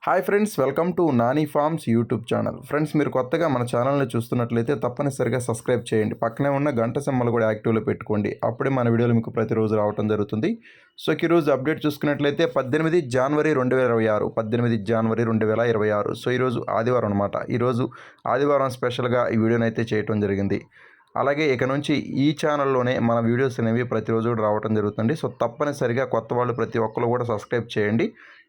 Hi friends, welcome to Nani forms YouTube channel. Friends, మీరు కొత్తగా మన ఛానల్ని చూస్తున్నట్లయితే తప్పనిసరిగా సబ్స్క్రైబ్ చేయండి. పక్కనే ఉన్న గంట సింబల్ కూడా యాక్టివ్లో పెట్టుకోండి. అప్పుడే మన వీడియోలు మీకు ప్రతిరోజు రావడం జరుగుతుంది. సో ఈరోజు అప్డేట్ చూసుకున్నట్లయితే 18 జనవరి 2026, 18 జనవరి 2026. సో ఈరోజు ఆదివారం అనమాట. ఈరోజు ఆదివారం స్పెషల్గా ఈ వీడియోని అయితే చేయడం జరిగింది. అలాగే ఇక నుంచి ఈ ఛానల్లోనే మన వీడియోస్ అనేవి ప్రతిరోజు రావడం జరుగుతుంది. సో తప్పనిసరిగా కొత్త వాళ్ళు ప్రతి ఒక్కరు కూడా సబ్స్క్రైబ్ చేయండి.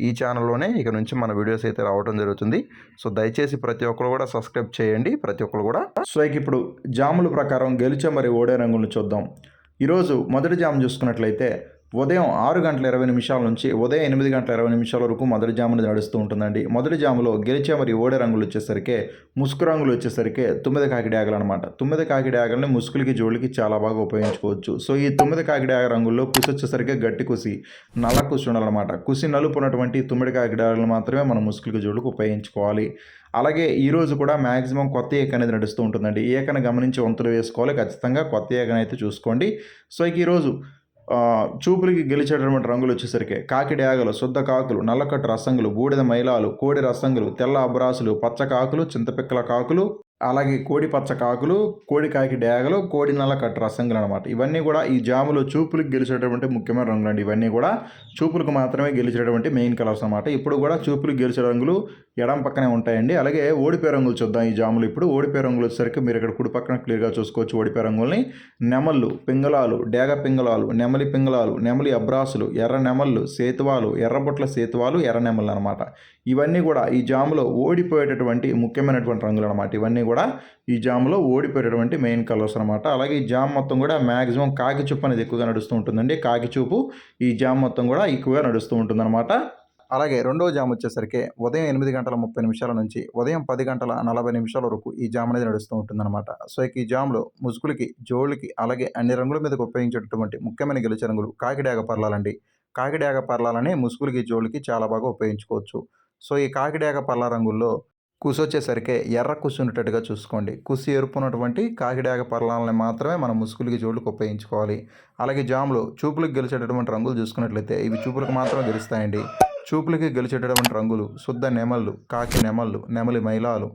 ఈ ఛానల్లోనే ఇక నుంచి మన వీడియోస్ అయితే రావడం జరుగుతుంది. సో దయచేసి ప్రతి ఒక్కరు కూడా సబ్స్క్రైబ్ చేయండి, ప్రతి ఒక్కరు కూడా. సో ఇప్పుడు జాముల ప్రకారం గెలిచే మరి ఓడే రంగులను చూద్దాం. ఈరోజు మొదటి జాము చూసుకున్నట్లయితే ఉదయం 6:20 నుంచి ఉదయం 8:20 వరకు మొదటి జామున నడుస్తూ ఉంటుందండి. మొదటి జాములో గెలిచే మరి ఓడే రంగులు వచ్చేసరికి ముసుగు రంగులు వచ్చేసరికి 9 కాకిడాగలు అనమాట. 9 కాకిడాగలని ముసుగులకి జోళ్ళకి చాలా బాగా ఉపయోగించుకోవచ్చు. సో ఈ 9 కాకిడాగ రంగుల్లో కుసి వచ్చేసరికి గట్టి కుసి, నల్ల కుసి ఉండాలన్నమాట. కుసి నలుపు ఉన్నటువంటి 9 కాకిడాగలు మాత్రమే మనం ముసుగులకి జోళ్ళకి ఉపయోగించుకోవాలి. అలాగే ఈరోజు కూడా మ్యాక్సిమం కొత్త ఏక అనేది నడుస్తూ ఉంటుందండి. ఏకను గమనించి వంతులు వేసుకోవాలి. ఖచ్చితంగా కొత్త ఏకను అయితే చూసుకోండి. సో ఈరోజు చూపులకి గెలిచేటటువంటి రంగులు వచ్చేసరికి కాకిడాగలు, శుద్ధ కాకులు, నల్లకట్టు రసంగులు, బూడిద మైలాలు, కోడి రసంగులు, తెల్ల అబ్రాసులు, పచ్చ కాకులు, చింతపిక్కల కాకులు, అలాగే కోడి పచ్చ కాకులు, కోడి కాకి డ్యాగలు, కోడి నల్ల కట్టు రసంగులు అనమాట. ఇవన్నీ కూడా ఈ జాములో చూపులకు గెలిచేటటువంటి ముఖ్యమైన రంగులు అండి. ఇవన్నీ కూడా చూపులకు మాత్రమే గెలిచేటటువంటి మెయిన్ కలర్స్ అనమాట. ఇప్పుడు కూడా చూపులకు గెలిచే రంగులు ఎడం పక్కనే ఉంటాయండి. అలాగే ఓడిపోయే రంగులు చూద్దాం ఈ జాములు. ఇప్పుడు ఓడిపోయే రంగులు వచ్చేసరికి మీరు ఇక్కడ కుడి పక్కన క్లియర్గా చూసుకోవచ్చు. ఓడిపోయే రంగుల్ని నెమళ్ళు, పింగళాలు, డేగ పింగళాలు, నెమలి పింగళాలు, నెమలి అబ్రాసులు, ఎర్ర నెమళ్ళు, సేతువాలు, ఎర్రబొట్ల సేతువాలు, ఎర్ర నెమళ్ళు అనమాట. ఇవన్నీ కూడా ఈ జాములో ఓడిపోయేటటువంటి ముఖ్యమైనటువంటి రంగులు అనమాట. ఇవన్నీ కూడా ఈ జాములో ఓడిపోయేటటువంటి మెయిన్ కలర్స్ అనమాట. అలాగే ఈ జామ్ మొత్తం కూడా మ్యాక్సిమం కాకి చూపు అనేది ఎక్కువగా నడుస్తూ ఉంటుందండి. కాకి చూపు ఈ జామ్ మొత్తం కూడా ఎక్కువగా నడుస్తూ ఉంటుందన్నమాట. అలాగే రెండవ జామ్ వచ్చేసరికి ఉదయం 8:30 నుంచి ఉదయం 10:40 వరకు ఈ జామ్ అనేది నడుస్తూ ఉంటుందన్నమాట. సో ఈ జామ్లో ముసుగులకి, జోళ్ళకి, అలాగే అన్ని రంగుల మీదకి ఉపయోగించేటటువంటి ముఖ్యమైన గెలిచే రంగులు కాకిడాగ పర్లాలండి. కాకిడాగ పర్లాలని ముసుగులకి, జోళ్ళకి చాలా బాగా ఉపయోగించుకోవచ్చు. సో ఈ కాకిడాగ పర్ల రంగుల్లో కుసి వచ్చేసరికి ఎర్ర కుసి ఉండేటట్టుగా చూసుకోండి. కుసి ఎరుపు ఉన్నటువంటి కాకిడాగ పర్లాలని మాత్రమే మనం ముసుగులకి, జోళ్ళకి ఉపయోగించుకోవాలి. అలాగే జాములో చూపులకు గెలిచేటటువంటి రంగులు చూసుకున్నట్లయితే ఇవి చూపులకు మాత్రమే గెలుస్తాయండి. చూపులకి గెలిచేటటువంటి రంగులు శుద్ధ నెమళ్ళు, కాకి నెమళ్ళు, నెమలి మైలాలు,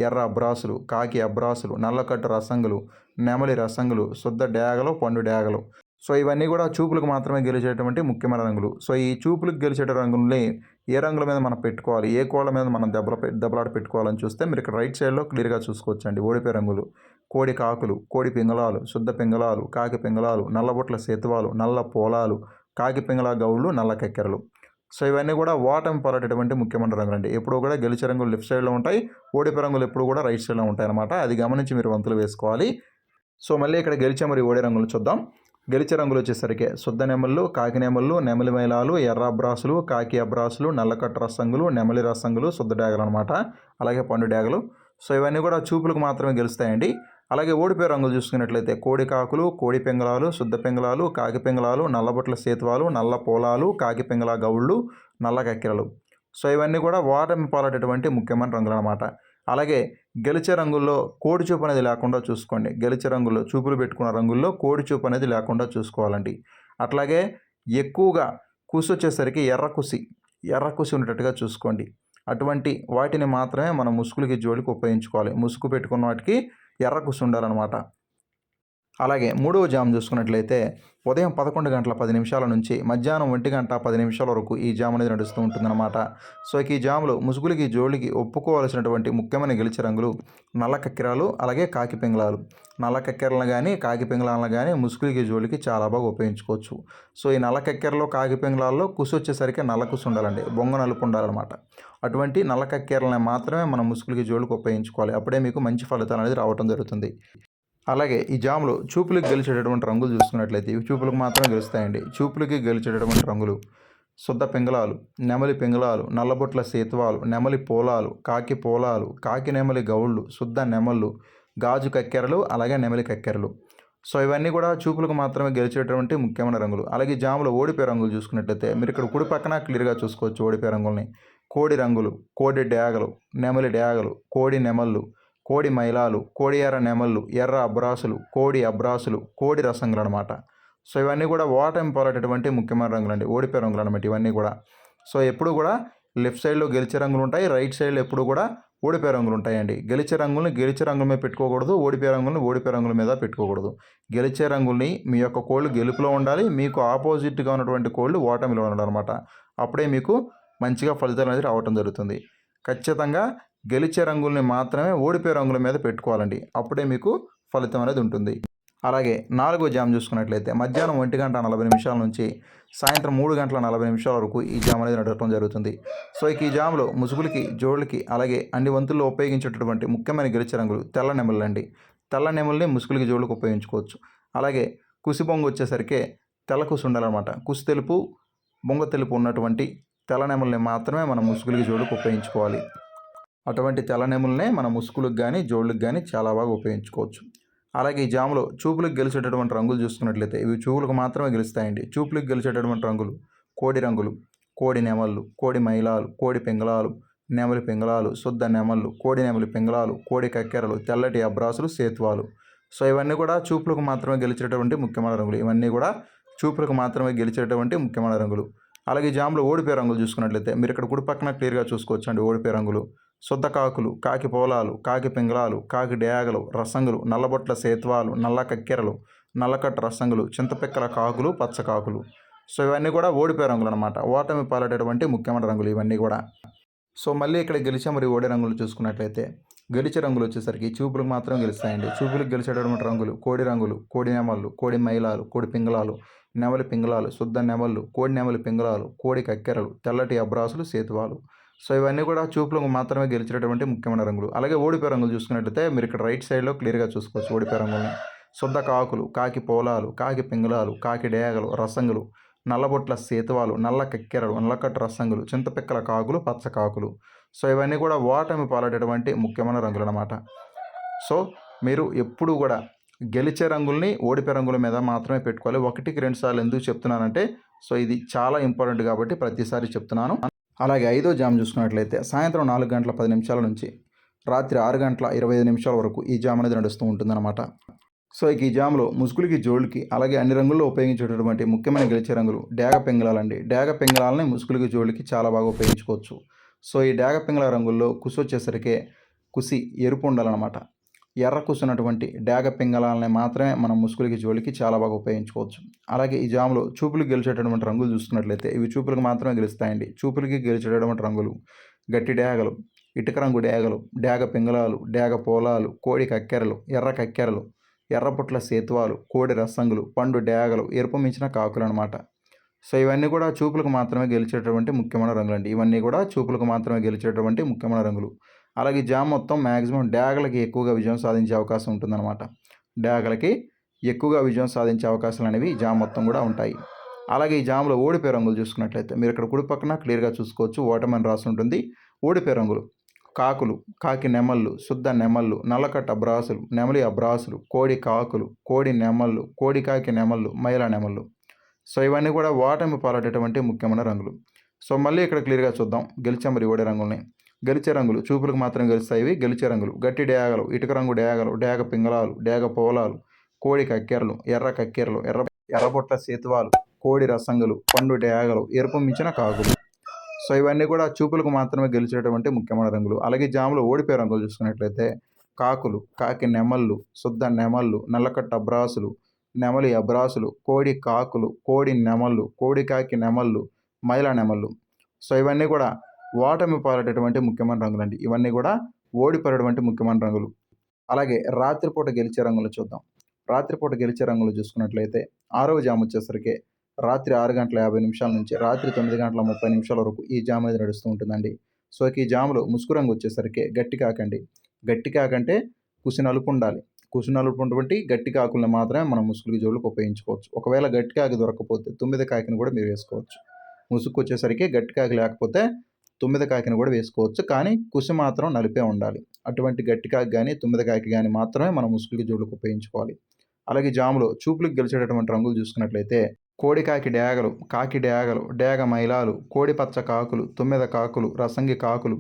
ఎర్ర అబ్రాసులు, కాకి అబ్రాసులు, నల్లకట్టు రసంగులు, నెమలి రసంగులు, శుద్ధ డ్యాగలు, పండు డ్యాగలు. సో ఇవన్నీ కూడా చూపులకు మాత్రమే గెలిచేటువంటి ముఖ్యమైన రంగులు. సో ఈ చూపులకు గెలిచే రంగుల్ని ఏ రంగుల మీద మనం పెట్టుకోవాలి, ఏ కోళ్ళ మీద మనం దెబ్బలాట పెట్టుకోవాలని చూస్తే మీరు ఇక్కడ రైట్ సైడ్లో క్లియర్గా చూసుకోవచ్చండి. ఓడిపోయే రంగులు కోడి కాకులు, కోడి పింగళాలు, శుద్ధ పింగళాలు, కాకి పింగళాలు, నల్లబొట్ల సేతువాలు, నల్ల పోలాలు, కాకి పింగళ గౌళ్ళు, నల్ల కెక్కెరలు. సో ఇవన్నీ కూడా ఓటమి పాలటటువంటి ముఖ్యమైన రంగులు అండి. ఎప్పుడు కూడా గెలిచే రంగులు లెఫ్ట్ సైడ్లో ఉంటాయి, ఓడిపోయే రంగులు ఎప్పుడు కూడా రైట్ సైడ్లో ఉంటాయి అన్నమాట. అది గమనించి మీరు వంతులు వేసుకోవాలి. సో మళ్ళీ ఇక్కడ గెలిచే మరి ఓడే రంగులు చూద్దాం. గెలిచే రంగులు వచ్చేసరికి శుద్ధ నెమళ్ళు, కాకి నెమళ్ళు, నెమలి మైలాలు, ఎర్ర అబ్రాసులు, కాకి అబ్రాసులు, నల్లకట్టు రసంగులు, నెమలి రసంగులు, శుద్ధ డ్యాగలు అనమాట. అలాగే పండు డ్యాగలు. సో ఇవన్నీ కూడా చూపులకు మాత్రమే గెలుస్తాయండి. అలాగే ఓడిపోయే రంగులు చూసుకున్నట్లయితే కోడి కాకులు, కోడి పింగళాలు, శుద్ధ పింగళాలు, కాకి పింగళాలు, నల్లబొట్ల సేతువాలు, నల్ల పోలాలు, కాకి పింగళ గౌళ్ళు, నల్ల కక్కెరలు. సో ఇవన్నీ కూడా ఓటమి పాలటటువంటి ముఖ్యమైన రంగులు అనమాట. అలాగే గెలిచే రంగుల్లో కోడి చూపు అనేది లేకుండా చూసుకోండి. గెలిచే రంగుల్లో చూపులు పెట్టుకున్న రంగుల్లో కోడి చూపు అనేది లేకుండా చూసుకోవాలండి. అట్లాగే ఎక్కువగా కుసి వచ్చేసరికి ఎర్ర కుసి ఉండేటట్టుగా చూసుకోండి. అటువంటి వాటిని మాత్రమే మనం ముసుగులకి, జోలికి ఉపయోగించుకోవాలి. ముసుగు పెట్టుకున్న వాటికి ఎర్ర కుసి ఉండాలన్నమాట. అలాగే మూడవ జామ్ చూసుకున్నట్లయితే ఉదయం 11:10 నుంచి మధ్యాహ్నం 1:10 వరకు ఈ జామ్ అనేది నడుస్తూ ఉంటుందన్నమాట. సో ఈ జాములో ముసుగులకి, జోళ్ళకి ఒప్పుకోవాల్సినటువంటి ముఖ్యమైన గెలిచే రంగులు నల్ల కక్కెరాలు, అలాగే కాకి పింగళాలు. నల్ల కక్కెరలను కానీ, కాకి పింగళాలను కానీ ముసుగులకి, జోళ్ళకి చాలా బాగా ఉపయోగించుకోవచ్చు. సో ఈ నల్ల కక్కెరలో, కాకి పింగళాల్లో కుసి వచ్చేసరికి నల్ల కుసి ఉండాలండి, బొంగ నలుపు ఉండాలన్నమాట. అటువంటి నల్ల కక్కెరలను మాత్రమే మనం ముసుగులకి, జోళ్ళకి ఉపయోగించుకోవాలి. అప్పుడే మీకు మంచి ఫలితాలు అనేది రావడం జరుగుతుంది. అలాగే ఈ జాములో చూపులకు గెలిచేటటువంటి రంగులు చూసుకున్నట్లయితే ఇవి చూపులకు మాత్రమే గెలుస్తాయండి. చూపులకి గెలిచేటటువంటి రంగులు శుద్ధ పింగళాలు, నెమలి పింగళాలు, నల్లబొట్ల సేతువాలు, నెమలి పోలాలు, కాకి పోలాలు, కాకి నెమలి గౌళ్ళు, శుద్ధ నెమళ్ళు, గాజు కక్కెరలు, అలాగే నెమలి కక్కెరలు. సో ఇవన్నీ కూడా చూపులకు మాత్రమే గెలిచేటటువంటి ముఖ్యమైన రంగులు. అలాగే జాములో ఓడిపోయే రంగులు చూసుకున్నట్లయితే మీరు ఇక్కడ కుడి పక్కన క్లియర్గా చూసుకోవచ్చు. ఓడిపోయే రంగుల్ని కోడి రంగులు, కోడి డ్యాగలు, నెమలి డ్యాగలు, కోడి నెమళ్ళు, కోడి మైలాలు, కోడి ఎర్ర నెమళ్ళు, ఎర్ర అబ్రాసులు, కోడి అబ్రాసులు, కోడి రసంగులు అనమాట. సో ఇవన్నీ కూడా ఓటమి పాలటటువంటి ముఖ్యమైన రంగులు అండి. ఓడిపోయే రంగులు అనమాట ఇవన్నీ కూడా. సో ఎప్పుడు కూడా లెఫ్ట్ సైడ్లో గెలిచే రంగులు ఉంటాయి, రైట్ సైడ్లో ఎప్పుడు కూడా ఓడిపోయే రంగులు ఉంటాయండి. గెలిచే రంగుల్ని గెలిచే రంగుల మీద పెట్టుకోకూడదు, ఓడిపోయే రంగుల్ని ఓడిపోయే రంగుల మీద పెట్టుకోకూడదు. గెలిచే రంగుల్ని మీ యొక్క కోళ్ళు గెలుపులో ఉండాలి, మీకు ఆపోజిట్గా ఉన్నటువంటి కోళ్ళు ఓటమిలో ఉండాలన్నమాట. అప్పుడే మీకు మంచిగా ఫలితాలు అనేది రావటం జరుగుతుంది. ఖచ్చితంగా గెలిచే రంగుల్ని మాత్రమే ఓడిపోయే రంగుల మీద పెట్టుకోవాలండి. అప్పుడే మీకు ఫలితం అనేది ఉంటుంది. అలాగే 4వ జామ్ చూసుకున్నట్లయితే మధ్యాహ్నం 1:40 నుంచి సాయంత్రం 3:40 వరకు ఈ జామ్ అనేది నడవడం జరుగుతుంది. సో ఈ జామ్లో ముసుగులకి, జోళ్ళకి అలాగే అన్ని వంతుల్లో ఉపయోగించేటటువంటి ముఖ్యమైన గెలిచే రంగులు తెల్ల నెమళ్ళు అండి. తెల్ల నెమల్ని ముసుగులకి, జోళ్ళకి ఉపయోగించుకోవచ్చు. అలాగే కుసి బొంగు వచ్చేసరికి తెల్ల కుసి ఉండాలన్నమాట. కుసి తెలుపు, బొంగ తెలుపు ఉన్నటువంటి తెల్ల నెమల్ని మాత్రమే మనం ముసుగులకి, జోళ్ళకి ఉపయోగించుకోవాలి. అటువంటి తెల్ల నెమల్నే మన ముసుగులకు కానీ, జోళ్ళకి కానీ చాలా బాగా ఉపయోగించుకోవచ్చు. అలాగే ఈ జాములో చూపులకు గెలిచేటటువంటి రంగులు చూసుకున్నట్లయితే ఇవి చూపులకు మాత్రమే గెలుస్తాయండి. చూపులకు గెలిచేటటువంటి రంగులు కోడి రంగులు, కోడి నెమళ్ళు, కోడి మైలాలు, కోడి పింగళాలు, నెమలి పింగళాలు, శుద్ధ నెమళ్ళు, కోడి నెమలి పింగళాలు, కోడి కక్కెరలు, తెల్లటి అబ్రాసులు, సేతువాలు. సో ఇవన్నీ కూడా చూపులకు మాత్రమే గెలిచేటటువంటి ముఖ్యమైన రంగులు. ఇవన్నీ కూడా చూపులకు మాత్రమే గెలిచేటటువంటి ముఖ్యమైన రంగులు. అలాగే ఈ జాములో ఓడిపోయే రంగులు చూసుకున్నట్లయితే మీరు ఇక్కడ కుడి పక్కన క్లియర్గా చూసుకోవచ్చు అండి. ఓడిపోయే రంగులు శుద్ధ కాకులు, కాకి పోలాలు, కాకి పింగళాలు, కాకి డేగలు, రసంగులు, నల్లబొట్ల సేత్వాలు, నల్ల కక్కెరలు, నల్లకట్ట రసంగులు, చింతపిక్కల కాకులు, పచ్చ కాకులు. సో ఇవన్నీ కూడా ఓడిపోయే రంగులు అనమాట. ఓటమి పాలటటువంటి ముఖ్యమైన రంగులు ఇవన్నీ కూడా. సో మళ్ళీ ఇక్కడ గెలిచే మరియు ఓడే రంగులు చూసుకున్నట్లయితే గెలిచే రంగులు వచ్చేసరికి చూపులకు మాత్రం గెలుస్తాయండి. చూపులకు గెలిచేటటువంటి రంగులు కోడి నెమళ్ళు, కోడి మైలాలు, కోడి పింగళాలు, నెమలి పింగళాలు, శుద్ధ నెమళ్ళు, కోడి నెమలి పింగళాలు, కోడి కక్కెరలు, తెల్లటి అబ్రాసులు, సేతువాలు. సో ఇవన్నీ కూడా చూపులకు మాత్రమే గెలిచేటటువంటి ముఖ్యమైన రంగులు. అలాగే ఓడిపోయే రంగులు చూసుకున్నట్లయితే మీరు ఇక్కడ రైట్ సైడ్లో క్లియర్గా చూసుకోవచ్చు ఓడిపోయే రంగుల్ని. శుద్ధ కాకులు, కాకి పోలాలు, కాకి పింగళాలు, కాకి డేగలు, రసంగులు, నల్లబొట్ల సేతువాలు, నల్ల కక్కెరలు, నల్లకట్ట రసంగులు, చింతపిక్కల కాకులు, పచ్చ కాకులు. సో ఇవన్నీ కూడా ఓటమి పాలటటువంటి ముఖ్యమైన రంగులు అన్నమాట. సో మీరు ఎప్పుడు కూడా గెలిచే రంగుల్ని ఓడిపోయే రంగుల మీద మాత్రమే పెట్టుకోవాలి. 1కి 2 సార్లు ఎందుకు చెప్తున్నానంటే సో ఇది చాలా ఇంపార్టెంట్ కాబట్టి ప్రతిసారి చెప్తున్నాను. అలాగే 5వ జామ్ చూసుకున్నట్లయితే సాయంత్రం 4:10 నుంచి రాత్రి 6:25 వరకు ఈ జామ్ అనేది నడుస్తూ ఉంటుందన్నమాట. సో ఈ జామ్లో ముసుగులకి, జోళ్ళకి అలాగే అన్ని రంగుల్లో ఉపయోగించేటటువంటి ముఖ్యమైన గెలిచే రంగులు డేగ పింగళాలండి. డేగ పింగళాలని ముసుగులకి, జోళ్ళకి చాలా బాగా ఉపయోగించుకోవచ్చు. సో ఈ డేగ పింగళ రంగుల్లో కుసి వచ్చేసరికి కుసి ఎరుపు ఉండాలన్నమాట. ఎర్ర కుసినటువంటి డేగ పింగళాలని మాత్రమే మనం ముసుగులకి, జోళ్ళకి చాలా బాగా ఉపయోగించుకోవచ్చు. అలాగే ఈ జామ్లో చూపులకు గెలిచేటటువంటి రంగులు చూసుకున్నట్లయితే ఇవి చూపులకు మాత్రమే గెలుస్తాయండి. చూపులకి గెలిచేటటువంటి రంగులు గట్టి డేగలు, ఇటుక రంగు డేగలు, డేగ పింగళాలు, డేగ పోలాలు, కోడి కక్కెరలు, ఎర్ర కక్కెరలు, ఎర్రపుట్ల సేతువాలు, కోడి రసంగులు, పండు డేగలు, ఎరుపు మించిన కాకులు అనమాట. సో ఇవన్నీ కూడా చూపులకు మాత్రమే గెలిచేటటువంటి ముఖ్యమైన రంగులు అండి. ఇవన్నీ కూడా చూపులకు మాత్రమే గెలిచేటటువంటి ముఖ్యమైన రంగులు. అలాగే జామ్ మొత్తం మ్యాక్సిమం డేగలకి ఎక్కువగా విజయం సాధించే అవకాశం ఉంటుందన్నమాట. డేగలకి ఎక్కువగా విజయం సాధించే అవకాశాలు అనేవి జామ్ మొత్తం కూడా ఉంటాయి. అలాగే ఈ జామ్లో ఓడిపోయే రంగులు చూసుకున్నట్లయితే మీరు ఇక్కడ కుడి పక్కన క్లియర్గా చూసుకోవచ్చు ఓటమని రాసి ఉంటుంది. ఓడిపోయే రంగులు కాకులు, కాకి నెమళ్ళు, శుద్ధ నెమళ్ళు, నల్లకట్ట అబ్రాసులు, నెమలి అబ్రాసులు, కోడి కాకులు, కోడి నెమళ్ళు, కోడి కాకి నెమళ్ళు, మైల నెమళ్ళు. సో ఇవన్నీ కూడా ఓటమి పాలటటువంటి ముఖ్యమైన రంగులు. సో మళ్ళీ ఇక్కడ క్లియర్గా చూద్దాం గెలిచే మరియు ఓడే రంగుల్ని. గెలిచే రంగులు చూపులకు మాత్రం గెలుస్తాయి. గెలిచే రంగులు గట్టి డేగలు, ఇటుక రంగు డేగలు, డేగ పింగళాలు, డేగ పోలాలు, కోడి కక్కెరలు, ఎర్ర కక్కెరలు, ఎర్రబొట్ల సేతువాలు, కోడి రసంగులు, పండు డేగలు, ఎరుపు మించిన కాకులు. సో ఇవన్నీ కూడా చూపులకు మాత్రమే గెలిచేటటువంటి ముఖ్యమైన రంగులు. అలాగే జాములో ఓడిపోయే రంగులు చూసుకున్నట్లయితే కాకులు, కాకి నెమళ్ళు, శుద్ధ నెమళ్ళు, నల్లకట్ట అబ్రాసులు, నెమలి అబ్రాసులు, కోడి కాకులు, కోడి నెమళ్ళు, కోడి కాకి నెమళ్ళు, మైల నెమళ్ళు. సో ఇవన్నీ కూడా ఓటమి పాలటటువంటి ముఖ్యమైన రంగులండి. ఇవన్నీ కూడా ఓడిపోయేటువంటి ముఖ్యమైన రంగులు. అలాగే రాత్రిపూట గెలిచే రంగులు చూద్దాం. రాత్రిపూట గెలిచే రంగులు చూసుకున్నట్లయితే 6వ జామ్ వచ్చేసరికి రాత్రి 6:50 నుంచి రాత్రి 9:30 వరకు ఈ జామ్ అనేది నడుస్తూ ఉంటుందండి. సో ఈ జామ్లో ముసుగు రంగు వచ్చేసరికి గట్టి కాకండి. గట్టి కాకంటే కుసి నలుపు ఉండాలి. కుసి నలుపు ఉన్నటువంటి గట్టి కాకులను మాత్రమే మనం ముసుగులకి, జోళ్ళకి ఉపయోగించుకోవచ్చు. ఒకవేళ గట్టి కాకి దొరకకపోతే 9 కాకిని కూడా మీరు వేసుకోవచ్చు. ముసుగు వచ్చేసరికి గట్టి కాకి లేకపోతే 9 కాకిని కూడా వేసుకోవచ్చు. కానీ కుసి మాత్రం నలిపే ఉండాలి. అటువంటి గట్టి కాకి కానీ 9 కాకి కానీ మాత్రమే మనం ముసుగులకి, జోళ్ళకి ఉపయోగించుకోవాలి. అలాగే జాములో చూపులకు గెలిచేటటువంటి రంగులు చూసుకున్నట్లయితే కోడి కాకి డేగలు, కాకి డేగలు, డేగ మైలాలు, కోడి పచ్చ కాకులు, 9 కాకులు, రసంగి కాకులు,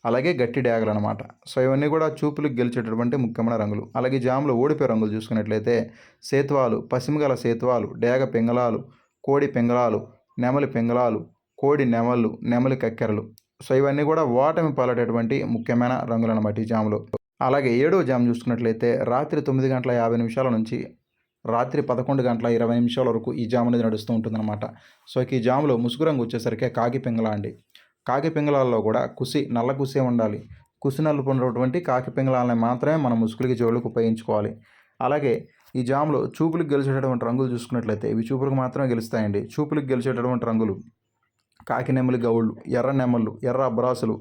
అలాగే గట్టి డేగలు అనమాట. సో ఇవన్నీ కూడా చూపులకు గెలిచేటటువంటి ముఖ్యమైన రంగులు. అలాగే జాములో ఓడిపోయే రంగులు చూసుకున్నట్లయితే సేతువాలు, పసిమిగల సేతువాలు, డేగ పింగళాలు, కోడి పింగళాలు, నెమలి పింగళాలు, కోడి నెమళ్ళు, నెమలి కక్కెరలు. సో ఇవన్నీ కూడా ఓటమి పాలటటువంటి ముఖ్యమైన రంగులన్నమాట ఈ జాములో. అలాగే ఏడవ జామ్ చూసుకున్నట్లయితే రాత్రి 9:50 నుంచి రాత్రి 11:20 వరకు ఈ జామ్ అనేది నడుస్తూ ఉంటుందన్నమాట. సో ఈ జాములో ముసుగు రంగు వచ్చేసరికి కాకి పింగళ అండి. కాకి పింగళాల్లో కూడా నల్ల కుసే ఉండాలి. కుసి నలుపు ఉన్నటువంటి కాకి పింగళాలని మాత్రమే మనం ముసుగులకి జోళ్ళకి ఉపయోగించుకోవాలి. అలాగే ఈ జామ్లో చూపులకు గెలిచేటటువంటి రంగులు చూసుకున్నట్లయితే ఇవి చూపులకు మాత్రమే గెలుస్తాయండి. చూపులకు గెలిచేటటువంటి రంగులు కాకి నెమలి గౌళ్ళు, ఎర్ర నెమళ్ళు, ఎర్ర అబ్రాసులు,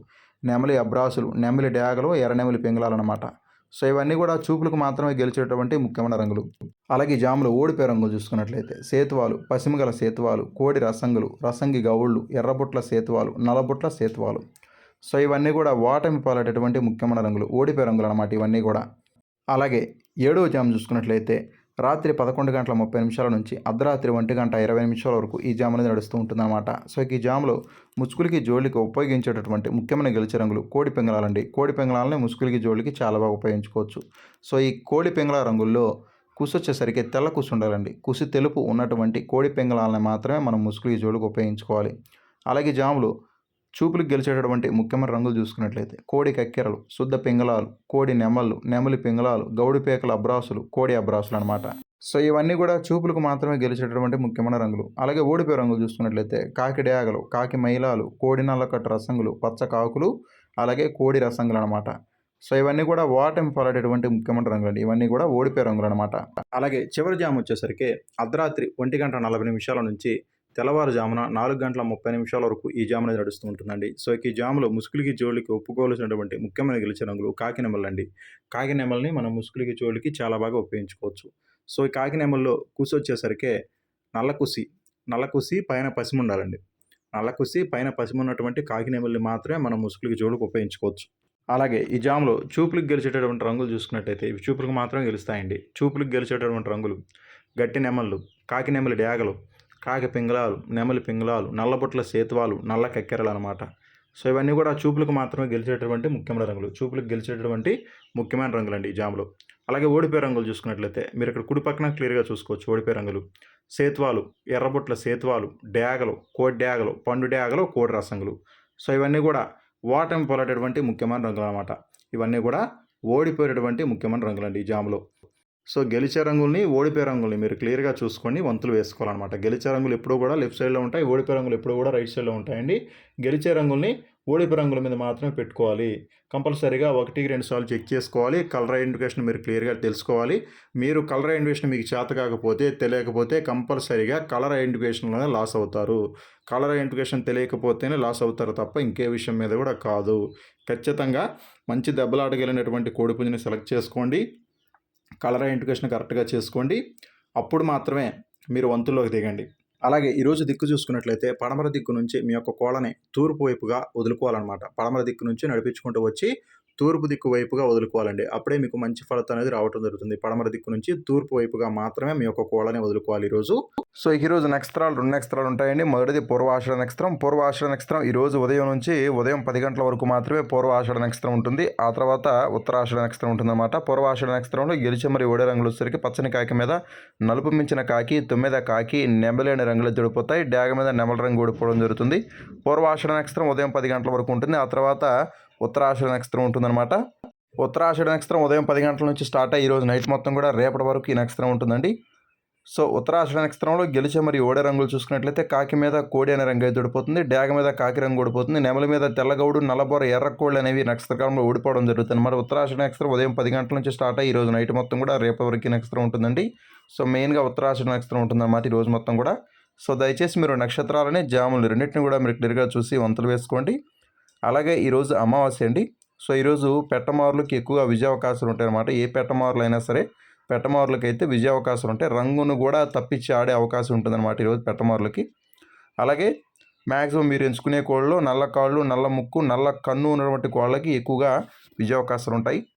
నెమలి అబ్రాసులు, నెమలి డ్యాగలు, ఎర్ర నెమలి పింగళాలు అనమాట. సో ఇవన్నీ కూడా చూపులకు మాత్రమే గెలిచేటటువంటి ముఖ్యమైన రంగులు. అలాగే ఈ జాములో ఓడిపోయే రంగులు చూసుకున్నట్లయితే సేతువాలు, పసిమిగల సేతువాలు, కోడి రసంగులు, రసంగి గౌళ్ళు, ఎర్రబుట్ల సేతువాలు, నల్లబుట్ల సేతువాలు. సో ఇవన్నీ కూడా ఓటమి పాలటటువంటి ముఖ్యమైన రంగులు, ఓడిపోయే రంగులు అనమాట ఇవన్నీ కూడా. అలాగే ఏడవ జామ్ చూసుకున్నట్లయితే రాత్రి 11:30 నుంచి అర్ధరాత్రి 1:20 వరకు ఈ జామ్ అనేది నడుస్తూ ఉంటుందన్నమాట. సో ఈ జామ్లో ముసుగులకి జోళ్ళకి ఉపయోగించేటటువంటి ముఖ్యమైన గెలిచే రంగులు కోడి పింగళాలండి. కోడి పింగళాలని ముసుగులకి జోళ్ళకి చాలా బాగా ఉపయోగించుకోవచ్చు. సో ఈ కోడి పింగళ రంగుల్లో కుసి వచ్చేసరికి తెల్ల కుసి ఉండాలండి. కుసి తెలుపు ఉన్నటువంటి కోడి పింగళాలని మాత్రమే మనం ముసుగులకి జోళ్ళకి ఉపయోగించుకోవాలి. అలాగే జాములు చూపులకు గెలిచేటటువంటి ముఖ్యమైన రంగులు చూసుకున్నట్లయితే కోడి కక్కెరలు, శుద్ధ పింగళాలు, కోడి నెమళ్ళు, నెమలి పింగళాలు, గౌడి పేకల అబ్రాసులు, కోడి అబ్రాసులు అనమాట. సో ఇవన్నీ కూడా చూపులకు మాత్రమే గెలిచేటటువంటి ముఖ్యమైన రంగులు. అలాగే ఓడిపోయే రంగులు చూసుకున్నట్లయితే కాకి డ్యాగలు, కాకి మైలాలు, కోడి నల్లకట్టు రసంగులు, పచ్చ కాకులు, అలాగే కోడి రసంగులు అనమాట. సో ఇవన్నీ కూడా ఓటమి పాలటటువంటి ముఖ్యమైన రంగులు అండి. ఇవన్నీ కూడా ఓడిపోయే రంగులు అనమాట. అలాగే చివరి జాము వచ్చేసరికి అర్ధరాత్రి 1:40 నుంచి తెల్లవారుజామున 4:30 వరకు ఈ జామ్ అనేది నడుస్తూ ఉంటుందండి. సో ఈ జాములో ముసుగులకి జోళ్ళకి ఒప్పుకోవాల్సినటువంటి ముఖ్యమైన గెలిచే రంగులు కాకి నెమళ్ళండి. కాకి నెమల్ని మనం ముసుగులకి జోళ్ళకి చాలా బాగా ఉపయోగించుకోవచ్చు. సో ఈ కాకి నెమల్లో కుసి వచ్చేసరికి నల్ల కుసి పైన పసిమి ఉండాలండి. నల్ల కుసి పైన పసిమి ఉన్నటువంటి కాకి నెమల్ని మాత్రమే మనం ముసుగులకి జోళ్ళకి ఉపయోగించుకోవచ్చు. అలాగే ఈ జామ్లో చూపులకు గెలిచేటటువంటి రంగులు చూసుకున్నట్టయితే ఇవి చూపులకు మాత్రమే గెలుస్తాయండి. చూపులకు గెలిచేటటువంటి రంగులు గట్టి నెమళ్ళు, కాకి నెమలి డ్యాగలు, కాకి పింగళాలు, నెమలి పింగళాలు, నల్లబొట్ల సేతువాలు, నల్ల కక్కెరలు అనమాట. సో ఇవన్నీ కూడా చూపులకు మాత్రమే గెలిచేటటువంటి ముఖ్యమైన రంగులు, చూపులకు గెలిచేటటువంటి ముఖ్యమైన రంగులండి ఈ జాములో. అలాగే ఓడిపోయే రంగులు చూసుకున్నట్లయితే మీరు ఇక్కడ కుడి పక్కన క్లియర్గా చూసుకోవచ్చు. ఓడిపోయే రంగులు సేతువాలు, ఎర్రబొట్ల సేతువాలు, డ్యాగలు, కోడి డ్యాగలు, పండు డ్యాగలు, కోడి రసంగులు. సో ఇవన్నీ కూడా ఓటమి పాలటటువంటి ముఖ్యమైన రంగులు అనమాట. ఇవన్నీ కూడా ఓడిపోయేటటువంటి ముఖ్యమైన రంగులండి ఈ జాములో. సో గెలిచే రంగుల్ని ఓడిపోయే రంగుల్ని మీరు క్లియర్గా చూసుకొని వంతులు వేసుకోవాలన్నమాట. గెలిచే రంగులు ఎప్పుడూ కూడా లెఫ్ట్ సైడ్లో ఉంటాయి, ఓడిపోయే రంగులు ఎప్పుడూ కూడా రైట్ సైడ్లో ఉంటాయండి. గెలిచే రంగుల్ని ఓడిపోయే రంగుల మీద మాత్రమే పెట్టుకోవాలి. కంపల్సరీగా 1-2 సార్లు చెక్ చేసుకోవాలి. కలర్ ఐడెంటిఫికేషన్ మీరు క్లియర్గా తెలుసుకోవాలి. మీరు కలర్ ఐడెంటిఫికేషన్ మీకు చేత కాకపోతే తెలియకపోతే కంపల్సరీగా కలర్ ఐడెంటిఫికేషన్లోనే లాస్ అవుతారు. కలర్ ఐడెంటిఫికేషన్ తెలియకపోతేనే లాస్ అవుతారు తప్ప ఇంకే విషయం మీద కూడా కాదు. ఖచ్చితంగా మంచి దెబ్బలాటగలిగినటువంటి కోడిపుంజుని సెలెక్ట్ చేసుకోండి. కలర్ ఐడెంటిఫికేషన్ కరెక్ట్గా చేసుకోండి. అప్పుడు మాత్రమే మీరు వంతుల్లోకి దిగండి. అలాగే ఈరోజు దిక్కు చూసుకున్నట్లయితే పడమర దిక్కు నుంచి మీ యొక్క కోళ్ళని తూర్పు వైపుగా వదులుకోవాలన్నమాట. పడమర దిక్కు నుంచి నడిపించుకుంటూ వచ్చి తూర్పు దిక్కు వైపుగా వదులుకోవాలండి. అప్పుడే మీకు మంచి ఫలితం అనేది రావటం జరుగుతుంది. పడమర దిక్కు నుంచి తూర్పు వైపుగా మాత్రమే మీ యొక్క కోళ్ళని వదులుకోవాలి ఈరోజు. సో ఈరోజు నక్షత్రాలు 2 నక్షత్రాలు ఉంటాయండి. మొదటిది పూర్వాషాఢ నక్షత్రం. పూర్వాషాఢ నక్షత్రం ఈరోజు ఉదయం 10 గంటల వరకు మాత్రమే పూర్వాషాఢ నక్షత్రం ఉంటుంది. ఆ తర్వాత ఉత్తరాషాఢ నక్షత్రం ఉంటుందన్నమాట. పూర్వాషాఢ నక్షత్రంలో గెలిచెమరి ఓడే రంగులు వచ్చేసరికి పచ్చని కాకి మీద నలుపు మించిన కాకి, తొమ్మిద కాకి, నెమలేని రంగులు ఎత్తుడిపోతాయి. డ్యాగ మీద నెమల రంగు ఓడిపోవడం జరుగుతుంది. పూర్వాషాఢ నక్షత్రం ఉదయం 10 గంటల వరకు ఉంటుంది. ఆ తర్వాత ఉత్తరాషాఢ నక్షత్రం ఉంటుందన్నమాట. ఉత్తరాషాఢ నక్షత్రం ఉదయం 10 గంటల నుంచి స్టార్ట్ అయ్యి ఈరోజు నైట్ మొత్తం కూడా రేపటి వరకు ఈ నక్షత్రం ఉంటుందండి. సో ఉత్తరాషాఢ నక్షత్రంలో గెలిచే మరి ఓడే రంగులు చూసుకున్నట్లయితే కాకి మీద కోడి అనే రంగు అయితే ఓడిపోతుంది. డ్యాగ మీద కాకి రంగు ఓడిపోతుంది. నెమలి మీద తెల్లగౌడు, నల్లబోర, ఎర్ర కోళ్ళు అనేవి నక్షత్రకాలంలో ఓడిపోవడం జరుగుతుంది అన్నమాట. ఉత్తరాషాఢ నక్షత్రం ఉదయం 10 గంటల నుంచి స్టార్ట్ అయ్యి ఈరోజు నైట్ మొత్తం కూడా రేపటి వరకు నక్షత్రం ఉంటుందండి. సో మెయిన్గా ఉత్తరాషాఢ నక్షత్రం ఉంటుందన్నమాట ఈరోజు మొత్తం కూడా. సో దయచేసి మీరు నక్షత్రాలని జాములు రెండింటిని కూడా మీరు క్లియర్గా చూసి వంతులు వేసుకోండి. అలాగే ఈరోజు అమావాస్య అండి. సో ఈరోజు పెట్టమారులకి ఎక్కువగా విజయ అవకాశాలు ఉంటాయి అన్నమాట. ఏ పెట్టమారులు అయినా సరే పెట్టమారులకి అయితే విజయ అవకాశాలు ఉంటాయి. రంగును కూడా తప్పించి ఆడే అవకాశం ఉంటుందన్నమాట ఈరోజు పెట్టమారులకి. అలాగే మ్యాక్సిమం మీరు ఎంచుకునే కోళ్ళలో నల్ల కాళ్ళు, నల్ల ముక్కు, నల్ల కన్ను ఉన్నటువంటి కోళ్ళకి ఎక్కువగా విజయ అవకాశాలు ఉంటాయి.